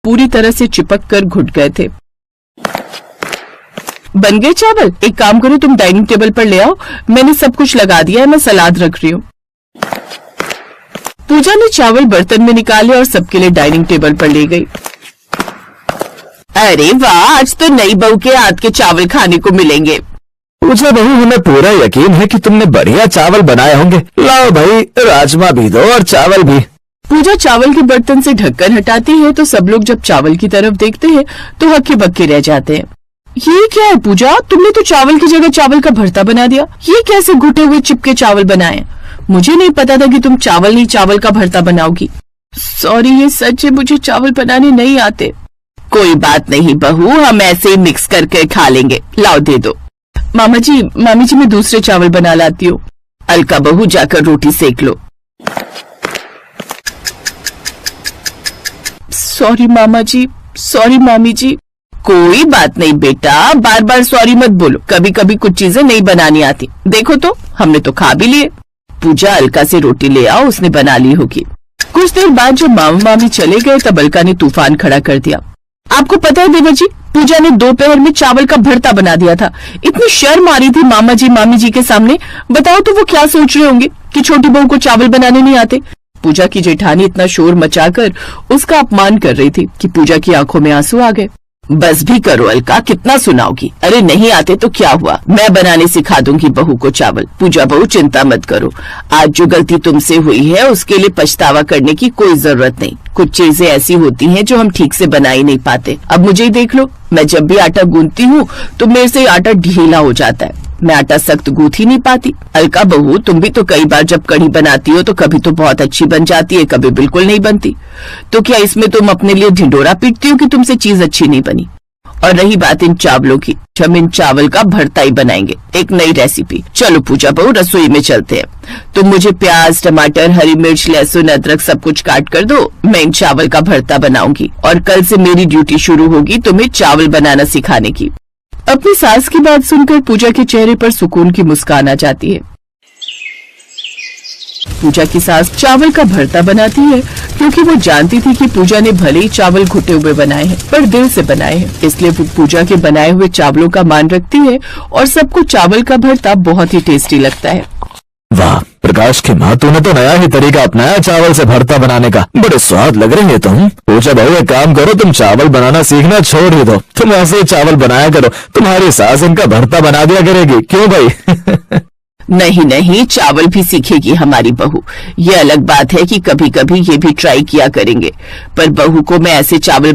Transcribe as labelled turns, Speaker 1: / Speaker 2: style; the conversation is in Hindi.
Speaker 1: पूरी तरह से चिपक कर घुट गए थे। बन गए चावल? एक काम करो, तुम डाइनिंग टेबल पर ले आओ, मैंने सब कुछ लगा दिया है, मैं सलाद रख रही हूँ। पूजा ने चावल बर्तन में निकाले और सबके लिए डाइनिंग टेबल पर ले गई। अरे वाह, आज तो नई बहू के हाथ के चावल खाने को मिलेंगे।
Speaker 2: पूजा बहू, हमें पूरा यकीन है कि तुमने बढ़िया चावल बनाए होंगे। लाओ भाई, राजमा भी दो और चावल भी।
Speaker 1: पूजा चावल के बर्तन से ढक्कन हटाती है तो सब लोग जब चावल की तरफ देखते हैं तो हक्के बक्के रह जाते हैं। ये क्या है पूजा, तुमने तो चावल की जगह चावल का भरता बना दिया। ये कैसे घुटे हुए चिपके चावल बनाए? मुझे नहीं पता था कि तुम चावल नहीं चावल का भरता बनाओगी। सॉरी, ये सच है, मुझे चावल बनाने नहीं आते। कोई बात नहीं बहू, हम ऐसे ही मिक्स करके खा लेंगे। लाओ दे दो। मामी जी मैं दूसरे चावल बना लाती हूँ। अलका बहू, जाकर रोटी सेक लो। सॉरी मामा जी, सॉरी मामी जी। कोई बात नहीं बेटा, बार बार सॉरी मत बोलो, कभी कभी कुछ चीजें नहीं बनानी आती। देखो तो, हमने तो खा भी लिए। पूजा, अलका से रोटी ले आओ, उसने बना ली होगी। कुछ देर बाद जब मामा मामी चले गए तब अलका ने तूफान खड़ा कर दिया। आपको पता है देवर जी, पूजा ने दोपहर में चावल का भरता बना दिया था। इतनी शर्म आ रही थी मामा जी मामी जी के सामने। बताओ तो वो क्या सोच रहे होंगे कि छोटी बहू को चावल बनाने नहीं आते। पूजा की जेठानी इतना शोर मचाकर उसका अपमान कर रही थी कि पूजा की आंखों में आंसू आ गए। बस भी करो अलका, कितना सुनाओगी? अरे नहीं आते तो क्या हुआ, मैं बनाने सिखा दूंगी बहू को चावल। पूजा बहू, चिंता मत करो, आज जो गलती तुमसे हुई है उसके लिए पछतावा करने की कोई जरूरत नहीं। कुछ चीजें ऐसी होती हैं जो हम ठीक से बना ही नहीं पाते। अब मुझे ही देख लो, मैं जब भी आटा गूंथती हूँ तो मेरे से आटा ढीला हो जाता है, मैं आटा सख्त गूंथ ही नहीं पाती। अलका बहू, तुम भी तो कई बार जब कढ़ी बनाती हो तो कभी तो बहुत अच्छी बन जाती है, कभी बिल्कुल नहीं बनती। तो क्या इसमें तुम अपने लिए ढिंडोरा पीटती हो कि तुमसे चीज अच्छी नहीं बनी? और रही बात इन चावलों की, हम इन चावल का भरता ही बनाएंगे, एक नई रेसिपी। चलो पूजा बहू, रसोई में चलते हैं। तुम मुझे प्याज, टमाटर, हरी मिर्च, लहसुन, अदरक सब कुछ काट कर दो, मैं इन चावल का भरता बनाऊंगी। और कल से मेरी ड्यूटी शुरू होगी तुम्हें चावल बनाना सिखाने की। अपनी सास की बात सुनकर पूजा के चेहरे पर सुकून की मुस्कान आ जाती है। पूजा की सास चावल का भरता बनाती है क्योंकि वो जानती थी कि पूजा ने भले ही चावल घुटे हुए बनाए हैं पर दिल से बनाए हैं, इसलिए वो पूजा के बनाए हुए चावलों का मान रखती है और सबको चावल का भरता बहुत ही टेस्टी लगता है।
Speaker 2: वाह प्रकाश की माँ, तूने तो नया ही तरीका अपनाया चावल से भरता बनाने का। बड़े स्वाद लग रहे हैं तुम। पूजा बहू, एक काम करो, तुम चावल बनाना सीखना छोड़ ही दो, तुम ऐसे ही चावल बनाया करो, तुम्हारी सास इनका भरता बना दिया करेगी। क्यों भाई?
Speaker 1: नहीं नहीं, चावल भी सीखेगी हमारी बहू। ये अलग बात है कि कभी कभी ये भी ट्राई किया करेंगे, पर बहू को मैं ऐसे चावल